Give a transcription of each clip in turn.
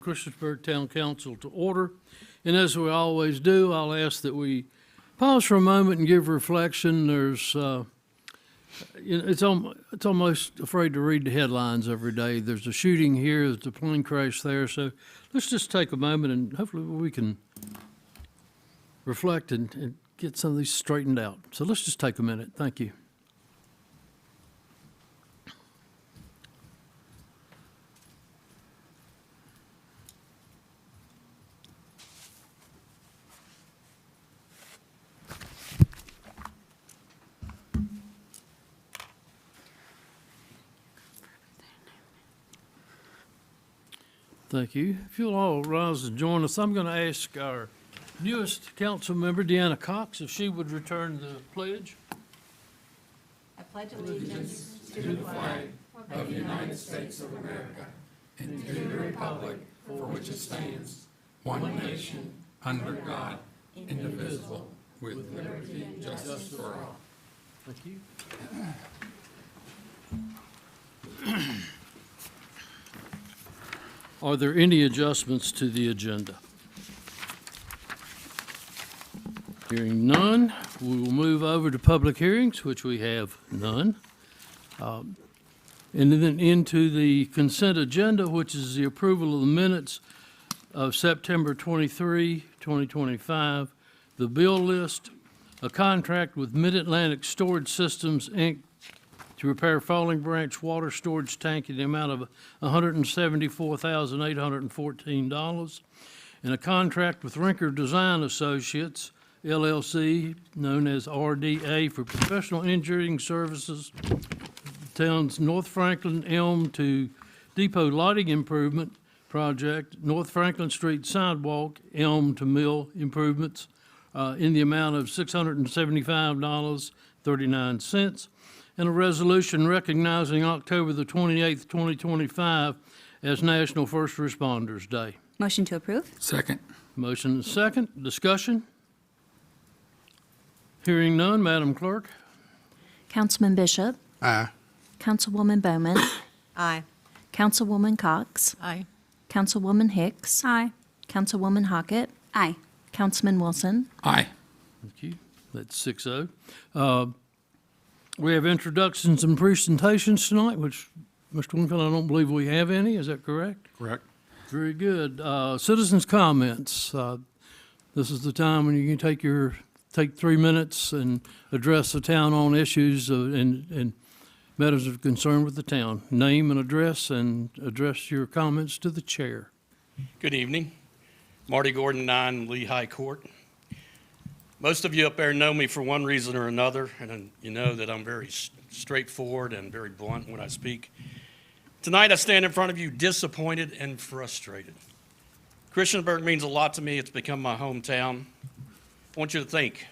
Christiansburg Town Council to order. And as we always do, I'll ask that we pause for a moment and give reflection. There's, it's almost afraid to read the headlines every day. There's a shooting here, there's a plane crash there. So let's just take a moment and hopefully we can reflect and get some of these straightened out. So let's just take a minute. Thank you. Thank you. If you'll all rise and join us, I'm going to ask our newest council member, Deanna Cox, if she would return the pledge. I pledge allegiance to the flag of the United States of America and to the republic for which it stands, one nation, under God, indivisible, with liberty and justice for all. Thank you. Are there any adjustments to the agenda? Hearing none, we will move over to public hearings, which we have none. And then into the consent agenda, which is the approval of the minutes of September 23, 2025, the bill list, a contract with Mid-Atlantic Storage Systems, Inc., to repair Falling Branch water storage tank in the amount of $174,814, and a contract with Rinker Design Associates, LLC, known as RDA, for professional engineering services, town's North Franklin Elm to Depot Lighting Improvement Project, North Franklin Street Sidewalk, Elm to Mill Improvements, in the amount of $675.39, and a resolution recognizing October the 28th, 2025 as National First Responders Day. Motion to approve? Second. Motion and second. Discussion? Hearing none, Madam Clerk. Councilman Bishop, Aye. Councilwoman Bowman, Aye. Councilwoman Cox, Aye. Councilwoman Hicks, Aye. Councilwoman Hockett, Aye. Councilman Wilson. Aye. Thank you. That's 6-0. We have introductions and presentations tonight, which, Mr. Winfield, I don't believe we have any. Is that correct? Correct. Very good. Citizens' comments. This is the time when you can take 3 minutes and address the town on issues and matters of concern with the town. Name and address your comments to the chair. Good evening. Marty Gordon, 9 Lehigh Court. Most of you up there know me for one reason or another, and you know that I'm very straightforward and very blunt when I speak. Tonight I stand in front of you disappointed and frustrated. Christiansburg means a lot to me. It's become my hometown. I want you to think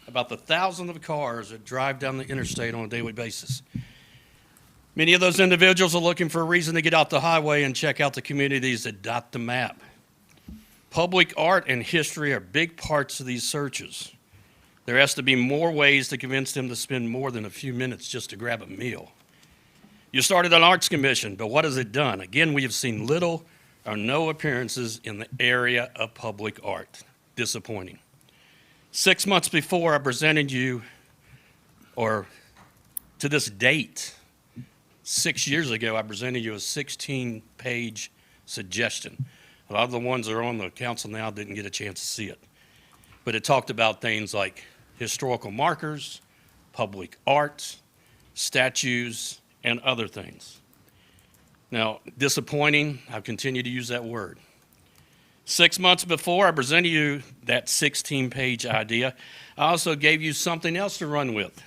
about the thousands of cars that drive down the interstate on a daily basis. Many of those individuals are looking for a reason to get out the highway and check out the communities that dot the map. Public art and history are big parts of these searches. There has to be more ways to convince them to spend more than a few minutes just to grab a meal. You started an arts commission, but what has it done? Again, we have seen little or no appearances in the area of public art. Disappointing. 6 months before I presented you, or to this date, 6 years ago, I presented you a 16-page suggestion. A lot of the ones that are on the council now didn't get a chance to see it. But it talked about things like historical markers, public art, statues, and other things. Now, disappointing, I've continued to use that word. 6 months before I presented you that 16-page idea, I also gave you something else to run with.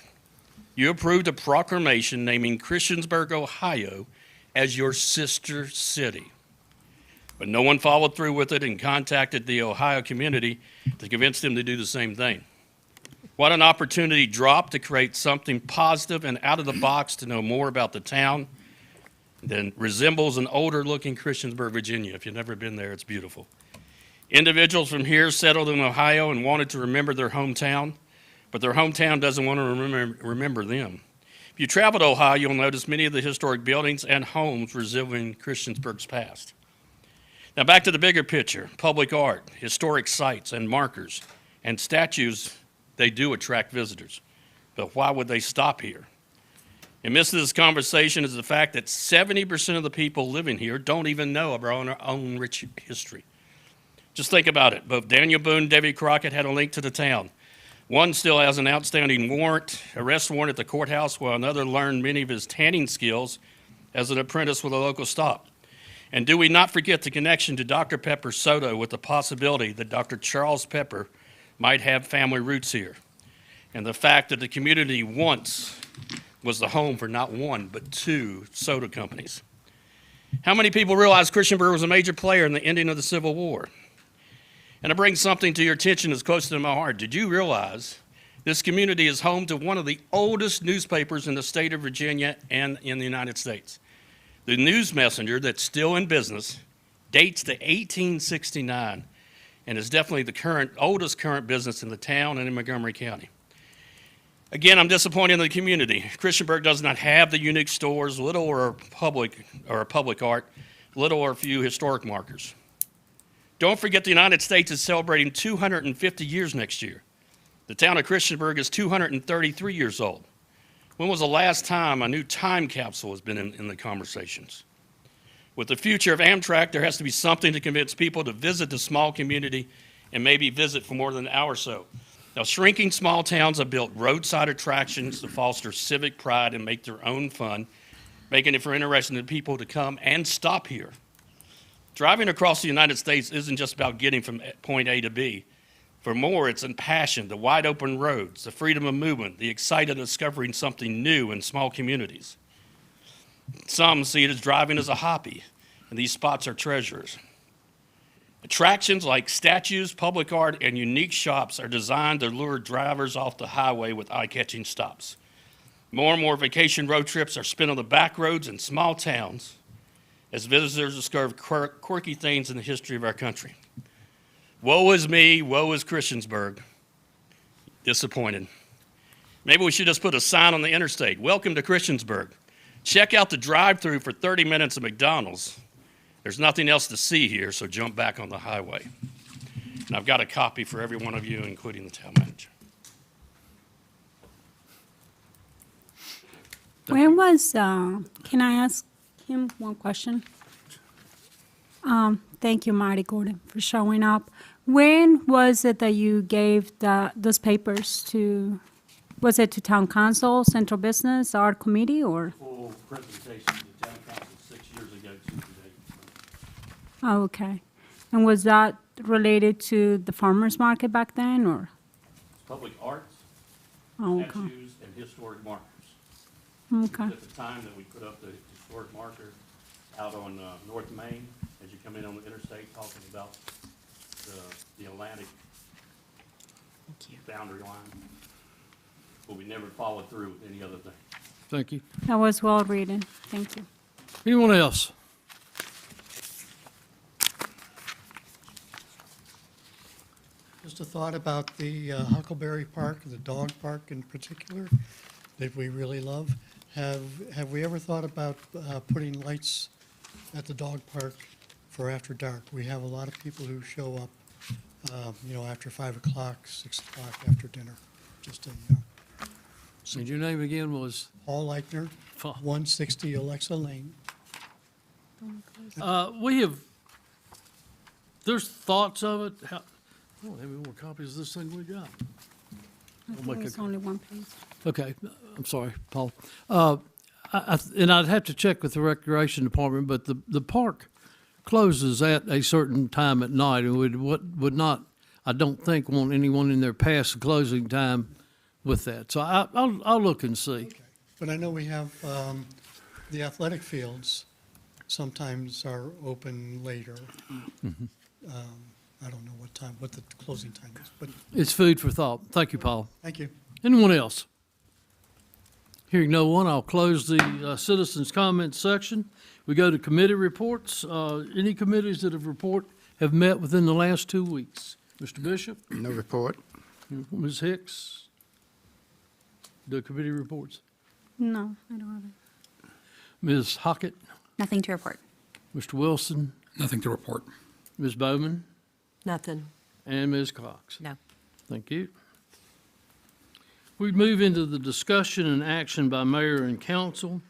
You approved a proclamation naming Christiansburg, Ohio, as your sister city. But no one followed through with it and contacted the Ohio community to convince them to do the same thing. What an opportunity dropped to create something positive and out of the box to know more about the town that resembles an older looking Christiansburg, Virginia. If you've never been there, it's beautiful. Individuals from here settled in Ohio and wanted to remember their hometown, but their hometown doesn't want to remember them. If you travel to Ohio, you'll notice many of the historic buildings and homes resembling Christiansburg's past. Now back to the bigger picture, public art, historic sites and markers and statues, they do attract visitors. But why would they stop here? And midst of this conversation is the fact that 70% of the people living here don't even know of our own rich history. Just think about it. Both Daniel Boone and Davy Crockett had a link to the town. One still has an outstanding arrest warrant at the courthouse, while another learned many of his tanning skills as an apprentice with a local stop. And do we not forget the connection to Dr. Pepper soda with the possibility that Dr. Charles Pepper might have family roots here. And the fact that the community once was the home for not one, but two soda companies. How many people realize Christiansburg was a major player in the ending of the Civil War? And to bring something to your attention that's close to my heart, did you realize this community is home to one of the oldest newspapers in the state of Virginia and in the United States? The News Messenger, that's still in business, dates to 1869 and is definitely the oldest current business in the town and in Montgomery County. Again, I'm disappointed in the community. Christiansburg does not have the unique stores, little or public art, little or few historic markers. Don't forget the United States is celebrating 250 years next year. The town of Christiansburg is 233 years old. When was the last time a new time capsule has been in the conversations? With the future of Amtrak, there has to be something to convince people to visit the small community and maybe visit for more than an hour or so. Now, shrinking small towns have built roadside attractions to foster civic pride and make their own fun, making it for interesting people to come and stop here. Driving across the United States isn't just about getting from point A to B. For more, it's in passion, the wide open roads, the freedom of movement, the excited discovering something new in small communities. Some see it as driving as a hobby, and these spots are treasures. Attractions like statues, public art, and unique shops are designed to lure drivers off the highway with eye-catching stops. More and more vacation road trips are spent on the back roads in small towns as visitors discover quirky things in the history of our country. Woe is me, woe is Christiansburg. Disappointed. Maybe we should just put a sign on the interstate, welcome to Christiansburg. Check out the drive-through for 30 minutes at McDonald's. There's nothing else to see here, so jump back on the highway. And I've got a copy for every one of you, including the town manager. When was, can I ask him one question? Thank you, Marty Gordon, for showing up. When was it that you gave those papers to, was it to Town Council, Central Business, Art Committee, or? Full presentation to the town council 6 years ago to today. Oh, okay. And was that related to the farmer's market back then, or? Public arts, Oh, okay. statues, and historic markers. Okay. At the time that we put up the historic marker out on North Main, as you come in on the interstate, talking about the Atlantic boundary line. But we never followed through with any other thing. Thank you. That was well written. Thank you. Anyone else? Just a thought about the Huckleberry Park, the dog park in particular, that we really love. Have we ever thought about putting lights at the dog park for after dark? We have a lot of people who show up, after 5 o'clock, 6 o'clock after dinner. Just And your name again was? Paul Eichner, 160 Alexa Lane. There's thoughts of it. I don't have any more copies of this thing we got. I think it's only one page. Okay, I'm sorry, Paul. And I'd have to check with the Recreation Department, but the park closes at a certain time at night, and would not, I don't think, want anyone in there past the closing time with that. So I'll look and see. Okay. But I know we have the athletic fields sometimes are open later. I don't know what the closing time is, but It's food for thought. Thank you, Paul. thank you. Anyone else? Hearing no one, I'll close the citizens' comments section. We go to committee reports. Any committees that have met within the last 2 weeks? Mr. Bishop? No report. Ms. Hicks? The committee reports. No, I don't have it. Ms. Hockett? Nothing to report. Mr. Wilson? Nothing to report. Ms. Bowman Nothing. and Ms. Cox. No. Thank you. We move into the discussion and action by mayor and council.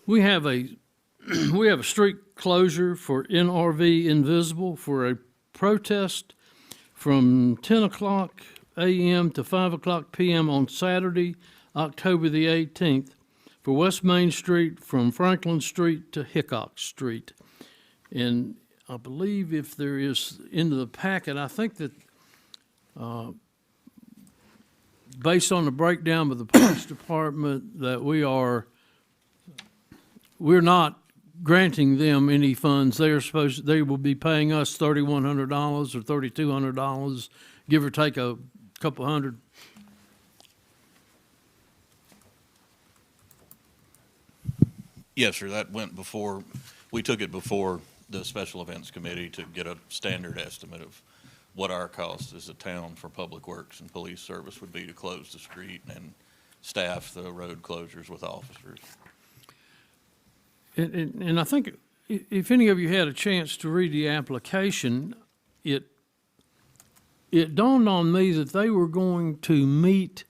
We have a, we have a street closure for NRV Invisible for a protest from 10 o'clock a.m. to 5 o'clock p.m. on Saturday, October the 18th, for West Main Street from Franklin Street to Hickok Street. And I believe if there is into the packet, I think that based on the breakdown of the police department, that we're not granting them any funds. They will be paying us $3,100 or $3,200, give or take a couple hundred. Yes, sir, that went before, we took it before the Special Events Committee to get a standard estimate of what our cost as a town for public works and police service would be to close the street and staff the road closures with officers. And I think if any of you had a chance to read the application, it dawned on me that they were going to meet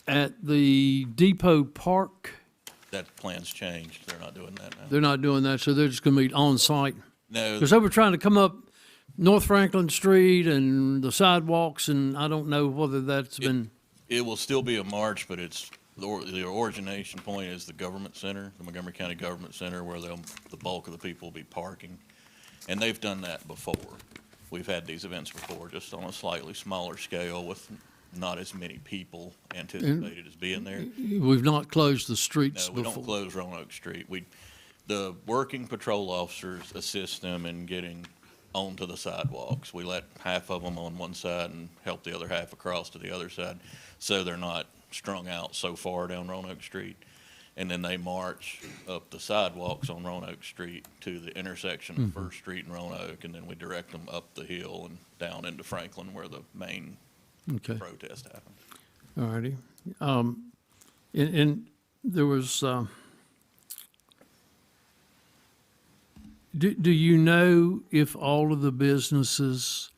at the Depot Park. That plan's changed, they're not doing that now. They're not doing that, so they're just going to meet on site. No, Because they were trying to come up North Franklin Street and the sidewalks, and I don't know whether that's been, it will still be a march, but it's, the origination point is the government center, the Montgomery County Government Center, where the bulk of the people will be parking. And they've done that before. We've had these events before, just on a slightly smaller scale with not as many people anticipated as being there. we've not closed the streets No, we before. don't close Roanoke Street. The working patrol officers assist them in getting onto the sidewalks. We let half of them on one side and help the other half across to the other side, so they're not strung out so far down Roanoke Street. And then they march up the sidewalks on Roanoke Street to the intersection of First Street and Roanoke, and then we direct them up the hill and down into Franklin where the main Okay. protest happened. All righty. And there was, do you know if all of the businesses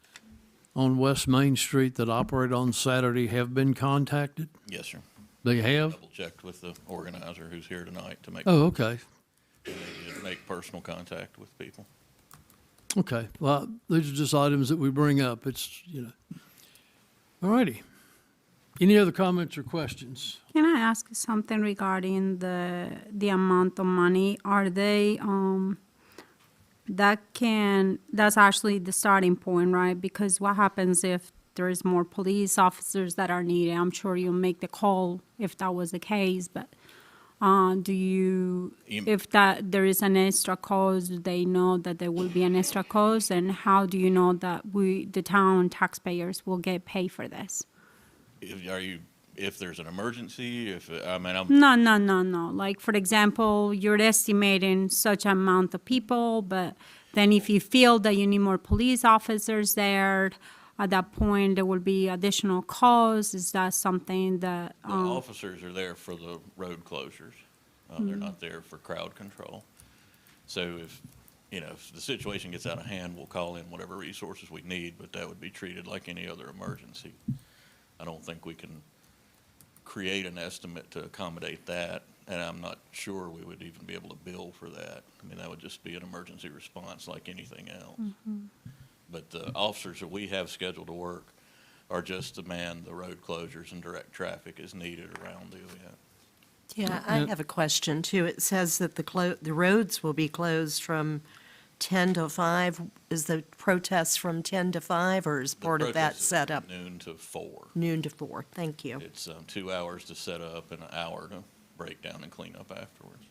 on West Main Street that operate on Saturday have been contacted? Yes, sir. They have? Double checked with the organizer who's here tonight to make, Oh, okay. make personal contact with people. Okay. Well, these are just items that we bring up. It's, All righty. Any other comments or questions? Can I ask something regarding the amount of money? Are they, that's actually the starting point, right? Because what happens if there is more police officers that are needed? I'm sure you'll make the call if that was the case, but if there is an extra cost, do they know that there will be an extra cost? And how do you know that the town taxpayers will get paid for this? If there's an emergency, No. Like, for example, you're estimating such amount of people, but then if you feel that you need more police officers there, at that point, there will be additional costs. Is that something that, the officers are there for the road closures. They're not there for crowd control. So if the situation gets out of hand, we'll call in whatever resources we need, but that would be treated like any other emergency. I don't think we can create an estimate to accommodate that, and I'm not sure we would even be able to bill for that. I mean, that would just be an emergency response like anything else. But the officers that we have scheduled to work are just to man the road closures and direct traffic as needed around the event. Yeah, I have a question too. It says that the roads will be closed from 10 to 5. Is the protest from 10 to 5, or is The part of that protest is set up Noon to 4. noon to 4? Thank you. It's 2 hours to set up and an hour to break down and clean up afterwards.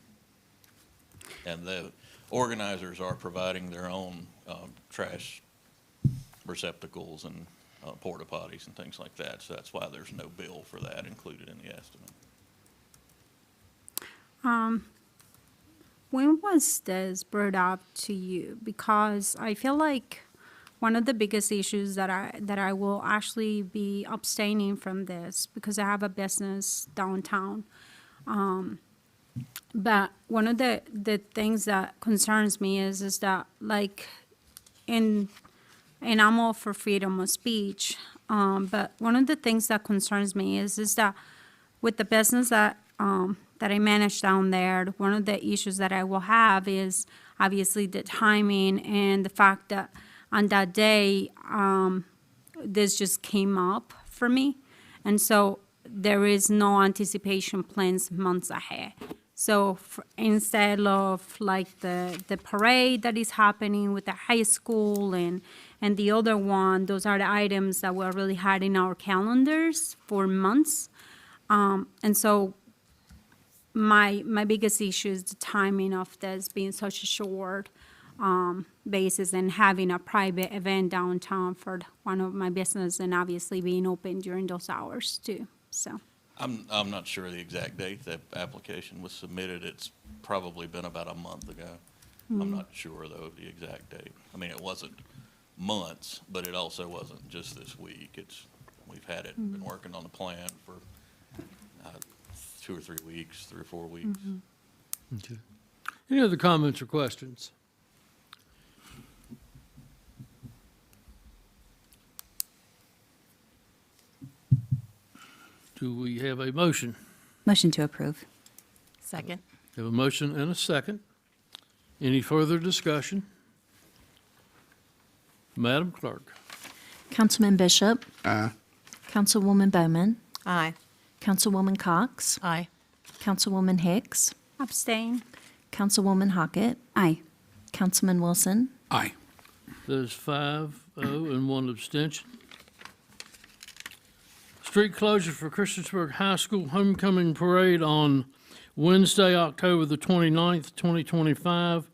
And the organizers are providing their own trash receptacles and porta potties and things like that, so that's why there's no bill for that included in the estimate. when was this brought up to you? Because I feel like one of the biggest issues that I will actually be abstaining from this, because I have a business downtown. But one of the things that concerns me is that, like, and I'm all for freedom of speech. But one of the things that concerns me is that with the business that I manage down there, one of the issues that I will have is obviously the timing and the fact that on that day, this just came up for me. And so there is no anticipation plans months ahead. So instead of like the parade that is happening with the high school and the other one, those are the items that we already had in our calendars for months. And so my biggest issue is the timing of this being such a short basis and having a private event downtown for one of my business and obviously being open during those hours too, so. I'm not sure of the exact date that application was submitted. It's probably been about a month ago. I'm not sure, though, of the exact date. I mean, it wasn't months, but it also wasn't just this week. We've had it, been working on the plan for 2 or 3 weeks, 3 or 4 weeks. Okay. Any other comments or questions? Do we have a motion? Motion to approve. Second. We have a motion and a second. Any further discussion? Madam Clerk? Councilman Bishop. Aye. Councilwoman Bowman. Aye. Councilwoman Cox. Aye. Councilwoman Hicks. Abstain. Councilwoman Hockett. Aye. Councilman Wilson. Aye. There's 5-0 and 1 abstention. Street closure for Christiansburg High School Homecoming Parade on Wednesday, October the 29th, 2025,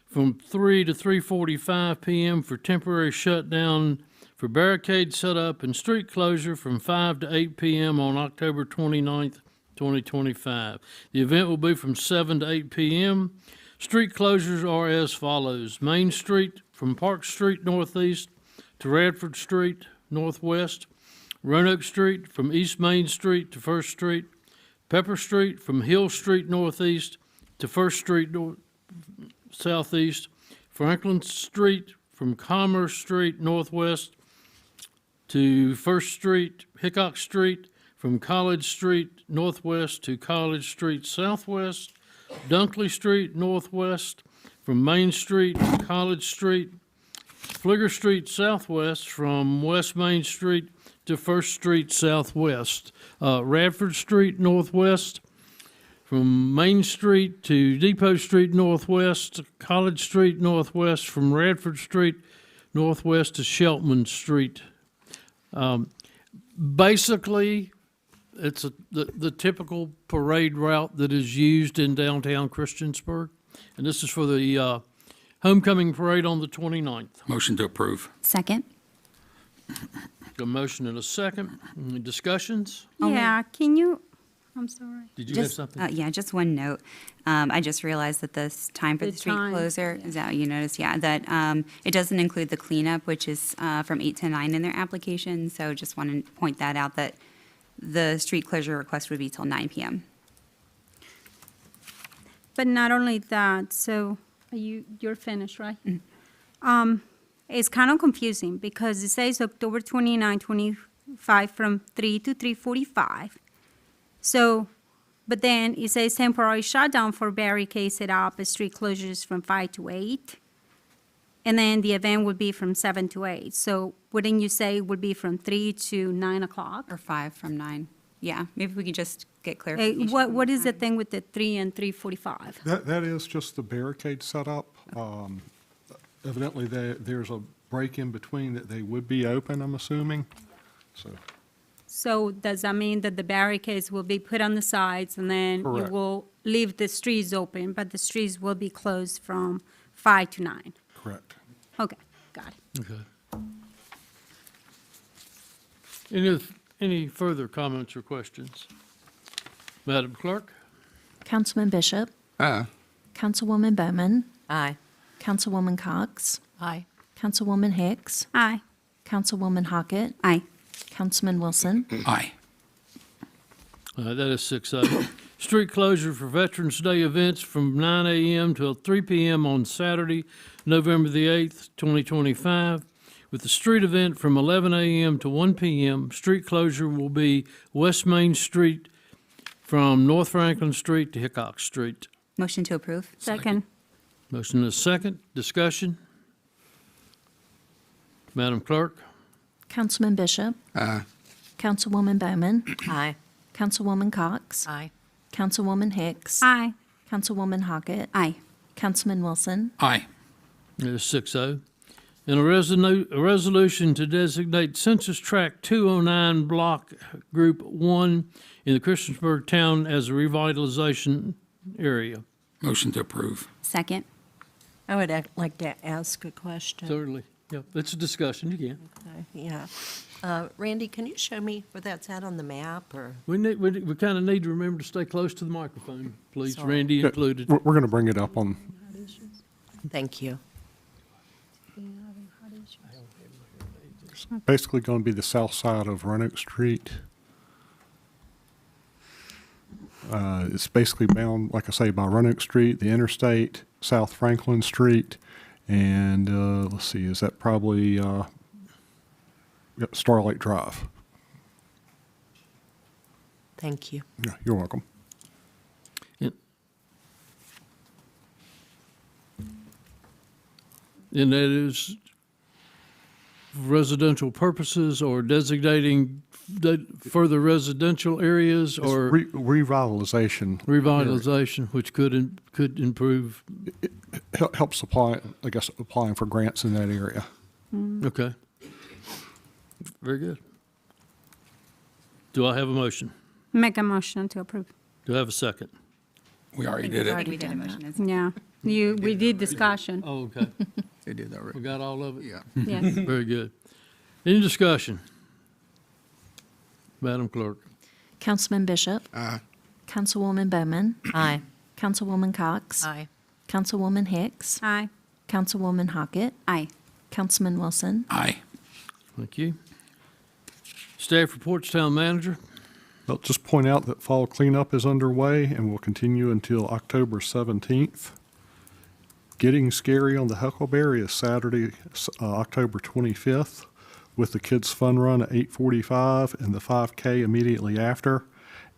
from 3 to 3:45 p.m. for temporary shutdown for barricade setup and street closure from 5 to 8 p.m. on October 29th, 2025. The event will be from 7 to 8 p.m. Street closures are as follows: Main Street from Park Street northeast to Radford Street northwest, Roanoke Street from East Main Street to First Street, Pepper Street from Hill Street northeast to First Street southeast, Franklin Street from Commerce Street northwest to First Street, Hickok Street from College Street northwest to College Street southwest, Dunkley Street northwest from Main Street to College Street, Fligger Street southwest from West Main Street to First Street southwest, Radford Street northwest from Main Street to Depot Street northwest, College Street northwest from Radford Street northwest to Sheltman Street. Basically, it's the typical parade route that is used in downtown Christiansburg, and this is for the homecoming parade on the 29th. Motion to approve. Second. A motion and a second. Any discussions? Yeah, can you, I'm sorry. Did you have Just, something? yeah, just one note. I just realized that this time for The the street time, closer, is that what you noticed? Yeah, that it doesn't include the cleanup, which is from 8 to 9 in their application. So just want to point that out, that the street closure request would be till 9 p.m. But not only that, so you're finished, right? It's kind of confusing because it says October 29, 25 from 3 to 3:45. So, but then it says temporary shutdown for barricade set up, street closures from 5 to 8. And then the event would be from 7 to 8. So wouldn't you say it would be from 3 to 9 o'clock? Or 5 from 9. Yeah, maybe we could just get clarification. What on is the time. thing with the 3 and 3:45? That is just the barricade setup. Evidently, there's a break in between that they would be open, I'm assuming, so. So does that mean that the barricades will be put on the sides and then you Correct. will leave the streets open, but the streets will be closed from 5 to 9? Correct. Okay, got it. Okay. Any further comments or questions? Madam Clerk? Councilman Bishop. Aye. Councilwoman Bowman. Aye. Councilwoman Cox. Aye. Councilwoman Hicks. Aye. Councilwoman Hockett. Aye. Councilman Wilson. Aye. That is 6-0. street closure for Veterans Day events from 9 a.m. till 3 p.m. on Saturday, November the 8th, 2025, with the street event from 11 a.m. to 1 p.m. Street closure will be West Main Street from North Franklin Street to Hickok Street. Motion to approve? Second. Motion is second. Discussion? Madam Clerk? Councilman Bishop. Aye. Councilwoman Bowman. Aye. Councilwoman Cox. Aye. Councilwoman Hicks. Aye. Councilwoman Hockett. Aye. Councilman Wilson. Aye. It is 6-0. And a resolution to designate Census Tract 209 Block Group 1 in the Christiansburg town as a revitalization area. Motion to approve. Second? I would like to ask a question. Certainly. Yeah, it's a discussion. You can. Okay, yeah. Randy, can you show me where that's at on the map, or? We kind of need to remember to stay close to the microphone, please, Sorry. Randy included. We're going to bring it up on, Thank you. basically going to be the south side of Roanoke Street. It's basically bound, like I say, by Roanoke Street, the interstate, South Franklin Street, and let's see, is that probably Starlight Drive? Thank you. Yeah, you're welcome. And that is residential purposes or designating further residential areas It's or revitalization. revitalization, which could improve. Helps apply, I guess, applying for grants in that area. Okay. Very good. Do I have a motion? Make a motion to approve. Do I have a second? We already did it. We did a motion. isn't it? Yeah. We did discussion. Oh, okay. They did already. We got all of it? Yeah. Yes. Very good. Any discussion? Madam Clerk? Councilman Bishop. Aye. Councilwoman Bowman. Aye. Councilwoman Cox. Aye. Councilwoman Hicks. Aye. Councilwoman Hockett. Aye. Councilman Wilson. Aye. Thank you. Staff reports, Town Manager. I'll just point out that fall cleanup is underway and will continue until October 17th. Getting Scary on the Huckleberry is Saturday, October 25th, with the Kids Fun Run at 8:45 and the 5K immediately after.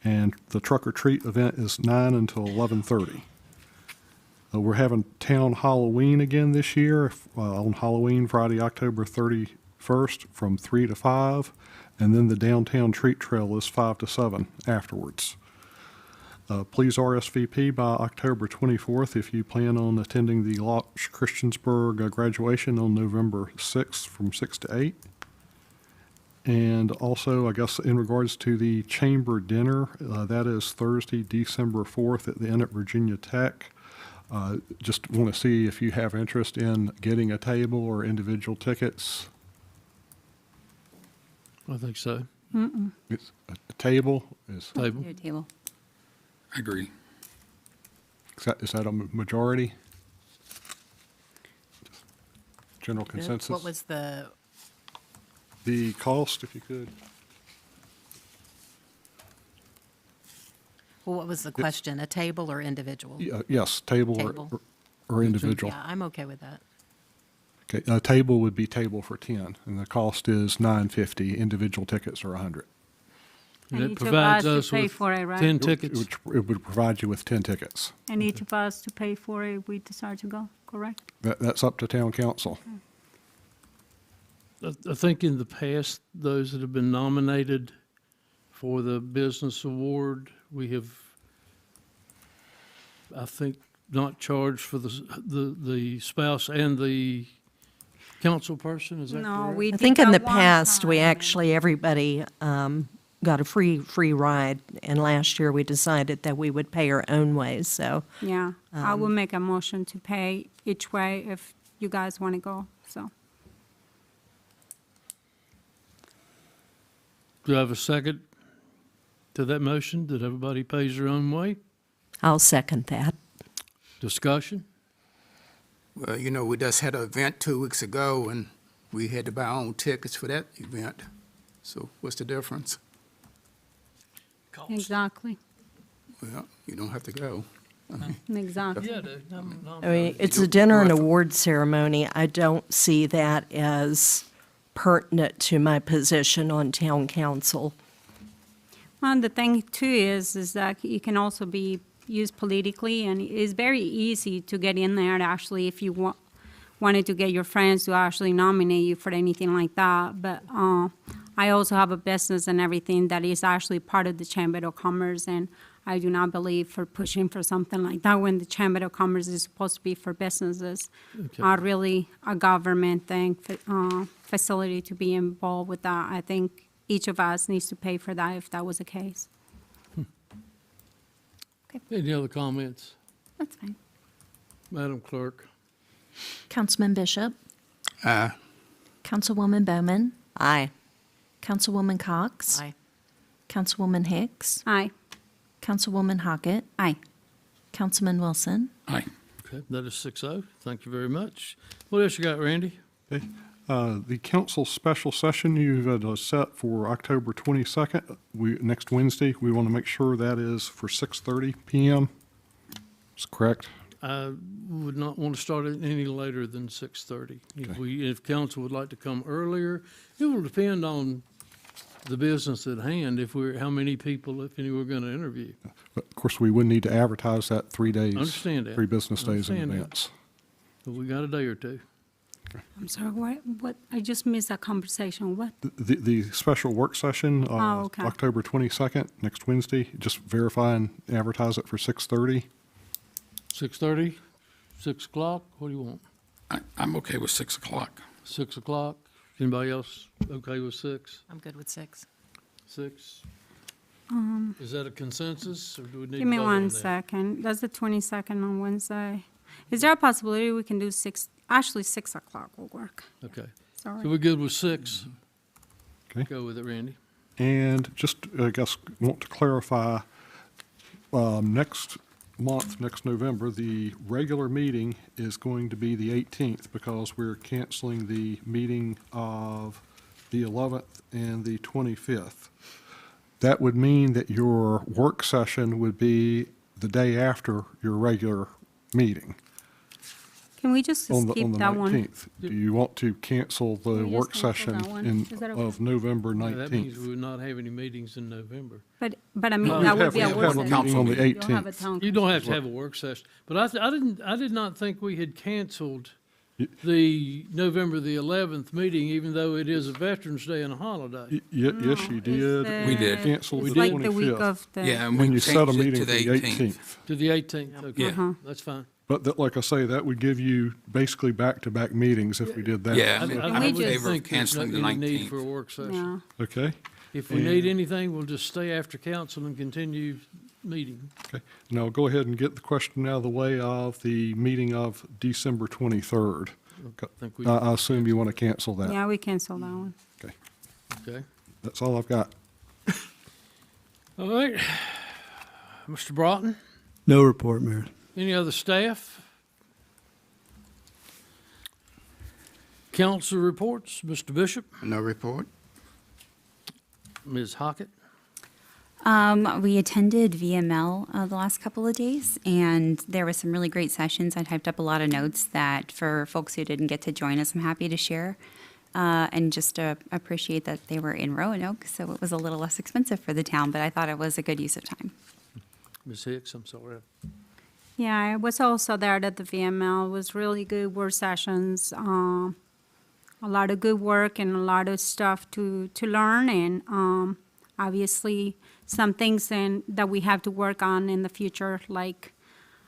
And the Truck or Treat event is 9 until 11:30. We're having Town Halloween again this year on Halloween, Friday, October 31st from 3 to 5. And then the Downtown Treat Trail is 5 to 7 afterwards. Please RSVP by October 24th if you plan on attending the Loch Christiansburg graduation on November 6th from 6 to 8. And also, I guess, in regards to the chamber dinner, that is Thursday, December 4th at the Inn at Virginia Tech. Just want to see if you have interest in getting a table or individual tickets. I think so. It's a table is Table. Your table. I agree. is that a majority? General consensus? What was the, The cost, if you could. what was the question, a table or individual? Yes, table Table. or individual. Yeah, I'm okay with that. Okay, a table would be table for 10, and the cost is $9.50. Individual tickets are $100. And And it each of provides us to us pay with for it, right? 10 It tickets. it would provide you with 10 tickets. And each of us to pay for it if we decide to go, correct? That's up to town council. I think in the past, those that have been nominated for the Business Award, we have, I think, not charged for the spouse and the council person, is that correct? No, we I did think in that the one past, we time. actually, everybody got a free ride, and last year we decided that we would pay our own way, so. Yeah, I will make a motion to pay each way if you guys want to go, so. Do I have a second to that motion, that everybody pays their own way? I'll second that. Discussion? Well, you know, we just had an event 2 weeks ago, and we had to buy our own tickets for that event. So what's the difference? Exactly. Well, you don't have to go. Exactly. Yeah, I mean, it's a dinner and award ceremony. I don't see that as pertinent to my position on town council. Well, the thing too is that it can also be used politically, and it's very easy to get in there actually if you wanted to get your friends to actually nominate you for anything like that. But I also have a business and everything that is actually part of the Chamber of Commerce, and I do not believe for pushing for something like that when the Chamber of Commerce is supposed to be for businesses, not really a government thing, facility to be involved with that. I think each of us needs to pay for that if that was the case. Any other comments? That's fine. Madam Clerk? Councilman Bishop, Aye. Councilwoman Bowman, Aye. Councilwoman Cox, Councilwoman Hicks, Aye. Councilwoman Hockett, Aye. Councilman Wilson. Aye. Okay, that is 6-0. Thank you very much. What else you got, Randy? Okay. The council special session you've set for October 22nd, next Wednesday, we want to make sure that is for 6:30 PM. Is correct? I would not want to start it any later than 6:30. If council would like to come earlier, it will depend on the business at hand, how many people, if any, we're going to interview. But of course, we would need to advertise that 3 days. Understand that. 3 business days in Understand that. advance. But we got a day or two. I'm sorry, what, I just missed that conversation. What? The special work session, Oh, okay. October 22nd, next Wednesday, just verify and advertise it for 6:30. 6:30, 6 o'clock, what do you want? I'm okay with 6 o'clock. 6 o'clock? Anybody else okay with 6? I'm good with 6. 6? Is that a consensus, or do we need to Give me vote on one that? second. That's the 22nd on Wednesday. Is there a possibility we can do 6, actually 6 o'clock will work? Okay, Sorry. so we're good with 6? Okay. Go with it, Randy. And just, I guess, want to clarify, next month, next November, the regular meeting is going to be the 18th because we're canceling the meeting of the 11th and the 25th. That would mean that your work session would be the day after your regular meeting Can we just on the skip that one? 19th. Do you want to cancel the Can we just work cancel session that one? Is that okay? of November Yeah, that means 19th? we would not have any meetings in November. But I mean, Well, that we would be a We work have a session. meeting on the You don't have a 18th. town You don't have council. to have a work session, but I did not think we had canceled the November the 11th meeting, even though it is a Veterans Day and a holiday. Yes, you did. We did. Canceled It's the like the week 25th. of the. Yeah, and When we you set a changed it meeting to for the the 18th. 18th. To the 18th, okay, Yeah. that's fine. But that, like I say, that would give you basically back-to-back meetings if we did that. Yeah, I I'm I- in I would favor of think there's canceling the not any need 19th. for a work session. Yeah. Okay, If we need anything, we'll just stay after council and continue meeting. okay. Now, go ahead and get the question out of the way of the meeting of December 23rd. I think we, I assume you want to cancel that. Yeah, we cancel that one. Okay, okay. that's all I've got. All right. Mr. Broughton, No report, Mayor. any other staff? Council reports, Mr. Bishop, No report? Ms. Hockett. We attended VML the last couple of days, and there were some really great sessions. I typed up a lot of notes that for folks who didn't get to join us, I'm happy to share. And just appreciate that they were in Roanoke, so it was a little less expensive for the town, but I thought it was a good use of time. Ms. Hicks, I'm sorry. Yeah, I was also there at the VML. It was really good work sessions. A lot of good work and a lot of stuff to learn, and obviously some things that we have to work on in the future, like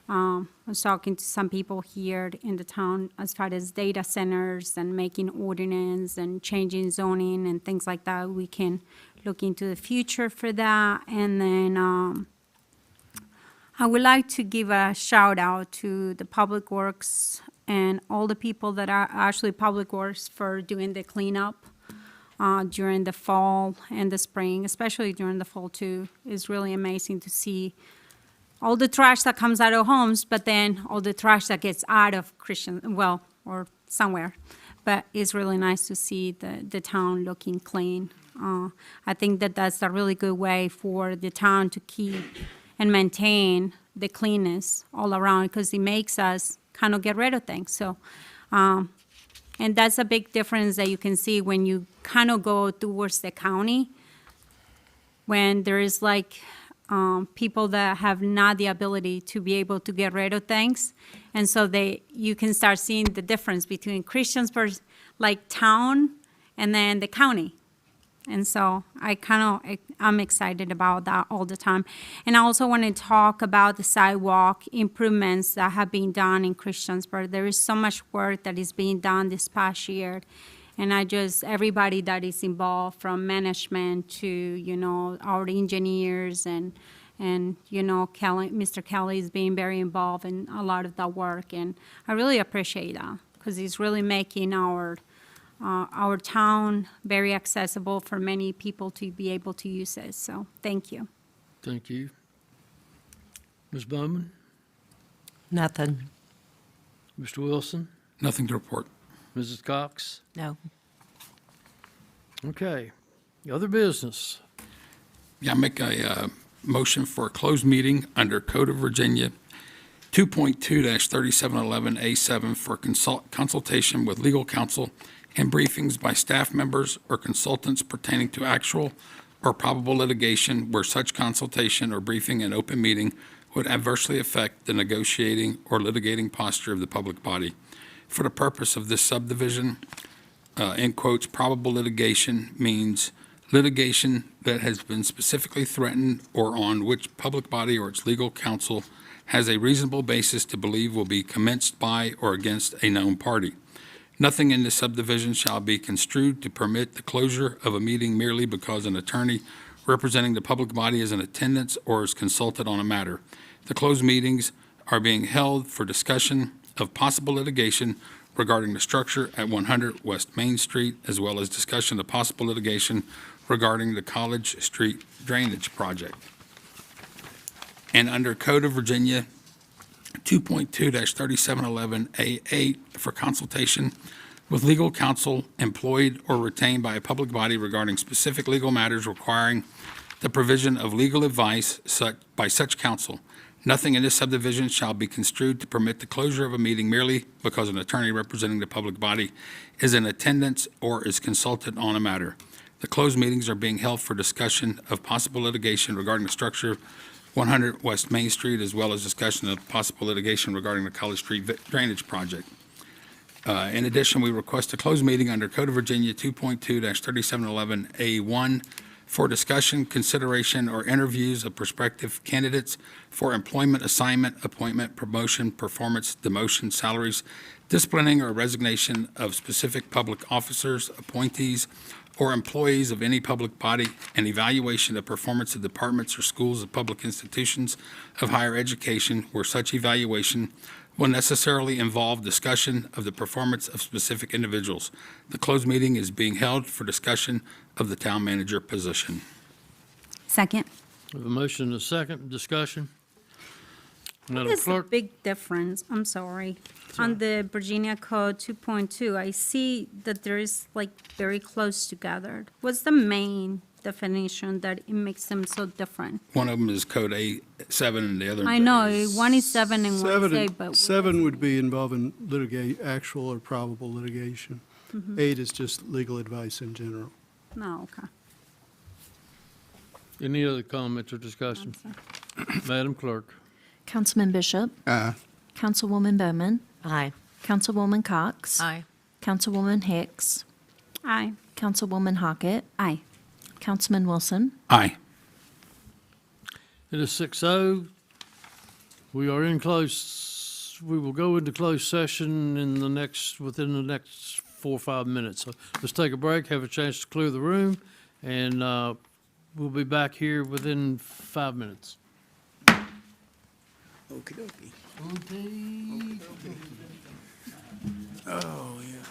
I was talking to some people here in the town as far as data centers and making ordinance and changing zoning and things like that. We can look into the future for that. And then I would like to give a shout out to the Public Works and all the people that are actually Public Works for doing the cleanup during the fall and the spring, especially during the fall too. It's really amazing to see all the trash that comes out of homes, but then all the trash that gets out of or somewhere. But it's really nice to see the town looking clean. I think that's a really good way for the town to keep and maintain the cleanness all around, because it makes us kind of get rid of things. So, and that's a big difference that you can see when you kind of go towards the county, when there is like people that have not the ability to be able to get rid of things. And so you can start seeing the difference between Christiansburg, like town, and then the county. And so I'm excited about that all the time. And I also want to talk about the sidewalk improvements that have been done in Christiansburg. There is so much work that is being done this past year. And everybody that is involved, from management to, our engineers and Mr. Kelly is being very involved in a lot of that work. And I really appreciate that, because he's really making our town very accessible for many people to be able to use it. So, thank you. Thank you. Ms. Bowman? Nothing. Mr. Wilson? Nothing to report. Mrs. Cox? No. Okay. Other business? Yeah, make a motion for a closed meeting under Code of Virginia 2.2-3711A7 for consultation with legal counsel and briefings by staff members or consultants pertaining to actual or probable litigation where such consultation or briefing in open meeting would adversely affect the negotiating or litigating posture of the public body. For the purpose of this subdivision, in quotes, probable litigation means litigation that has been specifically threatened or on which public body or its legal counsel has a reasonable basis to believe will be commenced by or against a known party. Nothing in this subdivision shall be construed to permit the closure of a meeting merely because an attorney representing the public body is in attendance or is consulted on a matter. The closed meetings are being held for discussion of possible litigation regarding the structure at 100 West Main Street, as well as discussion of possible litigation regarding the College Street drainage project. And under Code of Virginia 2.2-3711A8 for consultation with legal counsel employed or retained by a public body regarding specific legal matters requiring the provision of legal advice by such counsel. Nothing in this subdivision shall be construed to permit the closure of a meeting merely because an attorney representing the public body is in attendance or is consulted on a matter. The closed meetings are being held for discussion of possible litigation regarding the structure of 100 West Main Street, as well as discussion of possible litigation regarding the College Street drainage project. In addition, we request a closed meeting under Code of Virginia 2.2-3711A1 for discussion, consideration, or interviews of prospective candidates for employment, assignment, appointment, promotion, performance, demotion, salaries, disciplining, or resignation of specific public officers, appointees, or employees of any public body, and evaluation of performance of departments or schools of public institutions of higher education where such evaluation will necessarily involve discussion of the performance of specific individuals. The closed meeting is being held for discussion of the town manager position. Second. We have a motion and a second. Discussion? Madam There's a Clerk? big difference, I'm sorry. On the Virginia Code 2.2, I see that there is like very close together. What's the main definition that it makes them so different? One of them is Code A7 and the other. I know, one is 7 and one is 8, but. Seven would be involving actual or probable litigation. 8 is just legal advice in general. No, okay. Any other comments or discussion? Madam Clerk? Councilman Bishop? Aye. Councilwoman Bowman? Aye. Councilwoman Cox? Aye. Councilwoman Hicks? Aye. Councilwoman Hockett? Aye. Councilman Wilson? Aye. It is 6:00. We are in we will go into closed session within the next 4 or 5 minutes. So let's take a break, have a chance to clear the room, and we'll be back here within 5 minutes. Okey dokey. Okay. Oh, yeah.